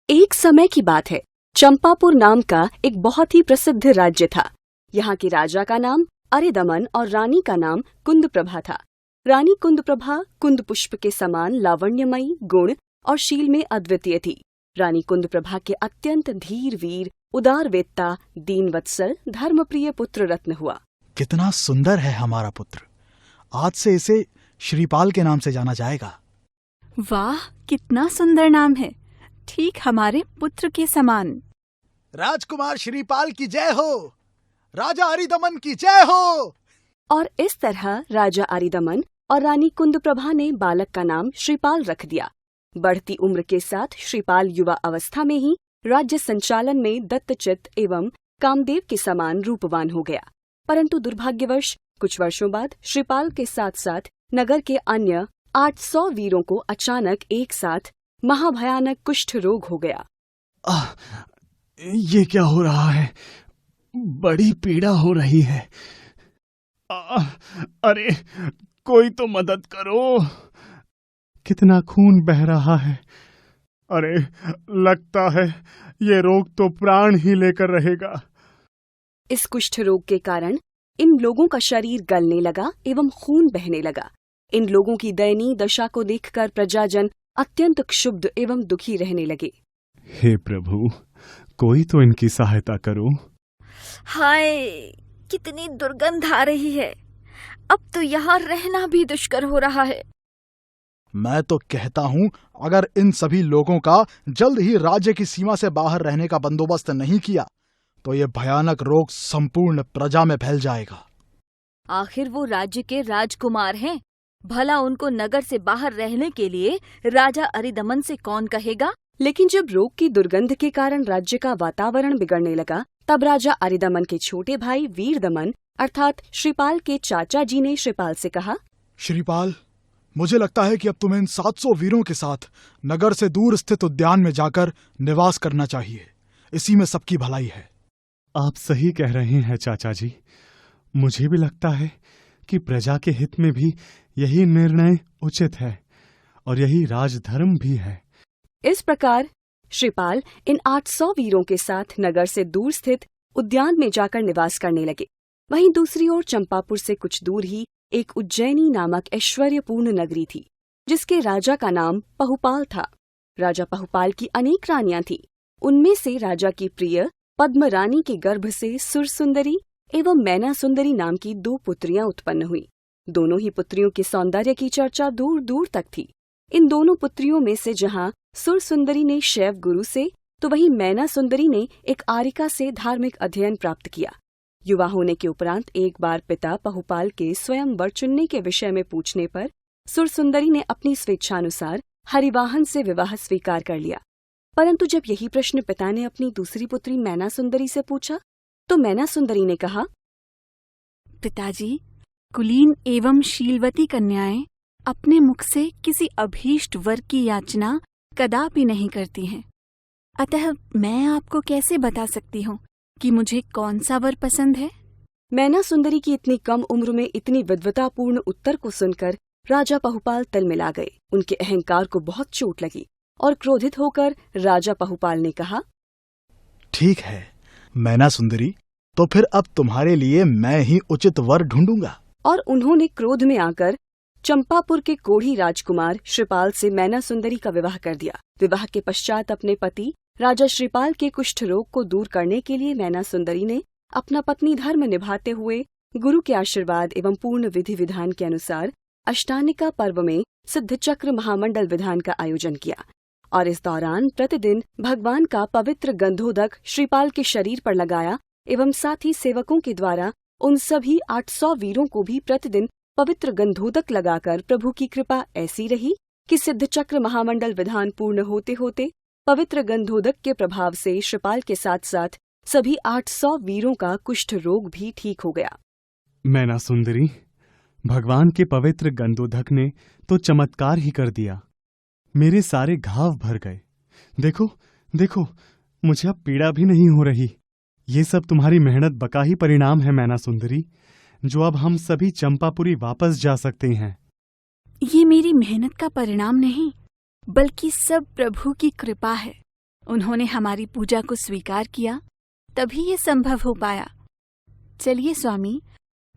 एक समय की बात है। चंपापुर नाम का एक बहुत ही प्रसिद्ध राज्य था। यहाँ के राजा का नाम अरिदमन और रानी का नाम कुंदप्रभा था। रानी कुंदप्रभा कुंद पुष्प के समान लावण्यमयी, गुण और शील में अद्वितीय थी। रानी कुंदप्रभा के अत्यंत धीर वीर, उदारवेत्ता, दीनवत्सल, धर्मप्रिय पुत्र रत्न हुआ। कितना सुंदर है हमारा पुत्र। आज से इसे श्रीपाल के नाम से जाना जाएगा। वाह, कितना सुंदर नाम है, ठीक हमारे पुत्र के समान। राजकुमार श्रीपाल की जय हो, राजा अरिदमन की जय हो। और इस तरह राजा अरिदमन और रानी कुंदप्रभा ने बालक का नाम श्रीपाल रख दिया। बढ़ती उम्र के साथ श्रीपाल युवा अवस्था में ही राज्य संचालन में दत्तचित्त एवं कामदेव के समान रूपवान हो गया। परंतु दुर्भाग्यवश कुछ वर्षों बाद श्रीपाल के साथ साथ नगर के अन्य 800 वीरों को अचानक एक साथ महाभयानक कुष्ठ रोग हो गया। ये क्या हो रहा है? बड़ी पीड़ा हो रही है। अरे कोई तो मदद करो, कितना खून बह रहा है। अरे लगता है ये रोग तो प्राण ही लेकर रहेगा। इस कुष्ठ रोग के कारण इन लोगों का शरीर गलने लगा एवं खून बहने लगा। इन लोगों की दयनीय दशा को देखकर प्रजाजन अत्यंत क्षुब्ध एवं दुखी रहने लगे। हे प्रभु, कोई तो इनकी सहायता करो। हाय, कितनी दुर्गंध आ रही है। अब तो यहाँ रहना भी दुष्कर हो रहा है। मैं तो कहता हूँ, अगर इन सभी लोगों का जल्द ही राज्य की सीमा से बाहर रहने का बंदोबस्त नहीं किया तो ये भयानक रोग संपूर्ण प्रजा में फैल जाएगा। आखिर वो राज्य के राजकुमार हैं, भला उनको नगर से बाहर रहने के लिए राजा अरिदमन से कौन कहेगा? लेकिन जब रोग की दुर्गंध के कारण राज्य का वातावरण बिगड़ने लगा, तब राजा अरिदमन के छोटे भाई वीरदमन अर्थात श्रीपाल के चाचा जी ने श्रीपाल से कहा, श्रीपाल, मुझे लगता है कि अब तुम्हें इन 700 वीरों के साथ नगर से दूर स्थित उद्यान में जाकर निवास करना चाहिए। इसी में सबकी भलाई है। आप सही कह रहे हैं चाचा जी। मुझे भी लगता है कि प्रजा के हित में भी यही निर्णय उचित है और यही राजधर्म भी है। इस प्रकार श्रीपाल इन 800 वीरों के साथ नगर से दूर स्थित उद्यान में जाकर निवास करने लगे। वहीं दूसरी ओर चंपापुर से कुछ दूर ही एक उज्जैनी नामक ऐश्वर्यपूर्ण नगरी थी, जिसके राजा का नाम पहुपाल था। राजा पहुपाल की अनेक रानियां थीं। उनमें से राजा की प्रिय पद्म रानी के गर्भ से सुरसुंदरी एवं मैना सुंदरी नाम की 2 पुत्रियां उत्पन्न हुई। दोनों ही पुत्रियों के सौंदर्य की चर्चा दूर दूर तक थी। इन दोनों पुत्रियों में से जहाँ सुरसुंदरी ने शैव गुरु से तो वहीं मैना सुंदरी ने एक आरिका से धार्मिक अध्ययन प्राप्त किया। युवा होने के उपरांत एक बार पिता पहुपाल के स्वयं वर चुनने के विषय में पूछने पर सुरसुंदरी ने अपनी स्वेच्छानुसार हरिवाहन से विवाह स्वीकार कर लिया। परंतु जब यही प्रश्न पिता ने अपनी दूसरी पुत्री मैना सुंदरी से पूछा तो मैना सुंदरी ने कहा, पिताजी, कुलीन एवं शीलवती कन्याएं अपने मुख से किसी अभीष्ट वर की याचना कदापि नहीं करती हैं। अतः मैं आपको कैसे बता सकती हूँ कि मुझे कौन सा वर पसंद है? मैना सुंदरी की इतनी कम उम्र में इतनी विद्वतापूर्ण उत्तर को सुनकर राजा पहुपाल तिलमिला गए। उनके अहंकार को बहुत चोट लगी और क्रोधित होकर राजा पहुपाल ने कहा, ठीक है मैना सुंदरी, तो फिर अब तुम्हारे लिए मैं ही उचित वर ढूंढूंगा। और उन्होंने क्रोध में आकर चंपापुर के कोढ़ी राजकुमार श्रीपाल से मैना सुंदरी का विवाह कर दिया। विवाह के पश्चात अपने पति राजा श्रीपाल के कुष्ठ रोग को दूर करने के लिए मैना सुंदरी ने अपना पत्नी धर्म निभाते हुए गुरु के आशीर्वाद एवं पूर्ण विधि विधान के अनुसार अष्टानिका पर्व में सिद्ध चक्र महामंडल विधान का आयोजन किया। और इस दौरान प्रतिदिन भगवान का पवित्र गंधोदक श्रीपाल के शरीर पर लगाया एवं साथ ही सेवकों के द्वारा उन सभी 800 वीरों को भी प्रतिदिन पवित्र गंधोदक लगाकर प्रभु की कृपा ऐसी रही कि सिद्ध चक्र महामंडल विधान पूर्ण होते होते पवित्र गंधोदक के प्रभाव से श्रीपाल के साथ साथ सभी 800 वीरों का कुष्ठ रोग भी ठीक हो गया। मैना सुंदरी, भगवान के पवित्र गंधोदक ने तो चमत्कार ही कर दिया। मेरे सारे घाव भर गए। देखो देखो, मुझे अब पीड़ा भी नहीं हो रही। ये सब तुम्हारी मेहनत बका ही परिणाम है मैना सुंदरी, जो अब हम सभी चंपापुरी वापस जा सकते हैं। ये मेरी मेहनत का परिणाम नहीं, बल्कि सब प्रभु की कृपा है। उन्होंने हमारी पूजा को स्वीकार किया, तभी ये संभव हो पाया। चलिए स्वामी,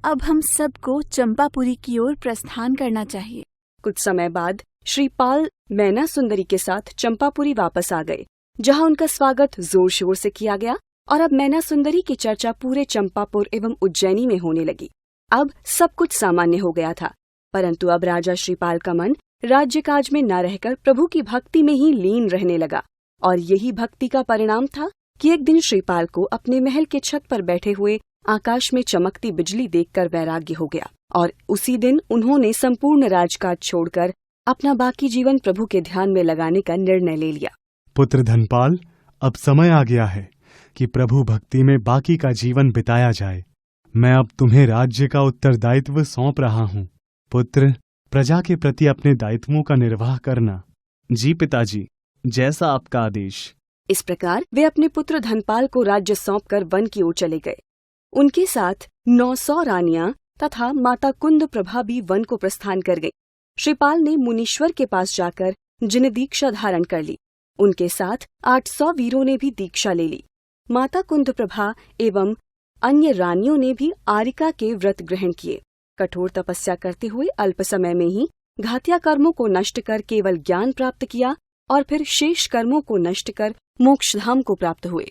अब हम सबको चंपापुरी की ओर प्रस्थान करना चाहिए। कुछ समय बाद श्रीपाल मैना सुंदरी के साथ चंपापुरी वापस आ गए, जहां उनका स्वागत जोर शोर से किया गया और अब मैना सुंदरी की चर्चा पूरे चंपापुर एवं उज्जैनी में होने लगी। अब सब कुछ सामान्य हो गया था, परंतु अब राजा श्रीपाल का मन राज्य काज में न रहकर प्रभु की भक्ति में ही लीन रहने लगा। और यही भक्ति का परिणाम था कि एक दिन श्रीपाल को अपने महल के छत पर बैठे हुए आकाश में चमकती बिजली देखकर वैराग्य हो गया और उसी दिन उन्होंने संपूर्ण राजकाज छोड़कर अपना बाकी जीवन प्रभु के ध्यान में लगाने का निर्णय ले लिया। पुत्र धनपाल, अब समय आ गया है कि प्रभु भक्ति में बाकी का जीवन बिताया जाए। मैं अब तुम्हें राज्य का उत्तरदायित्व सौंप रहा हूँ। पुत्र, प्रजा के प्रति अपने दायित्वों का निर्वाह करना। जी पिताजी, जैसा आपका आदेश। इस प्रकार वे अपने पुत्र धनपाल को राज्य सौंपकर वन की ओर चले गए। उनके साथ 900 रानियां तथा माता कुंद प्रभा भी वन को प्रस्थान कर गई। श्रीपाल ने मुनीश्वर के पास जाकर जिन दीक्षा धारण कर ली, उनके साथ 800 वीरों ने भी दीक्षा ले ली। माता कुंद प्रभा एवं अन्य रानियों ने भी आरिका के व्रत ग्रहण किए। कठोर तपस्या करते हुए अल्प समय में ही घातिया कर्मों को नष्ट कर केवल ज्ञान प्राप्त किया और फिर शेष कर्मों को नष्ट कर मोक्षधाम को प्राप्त हुए।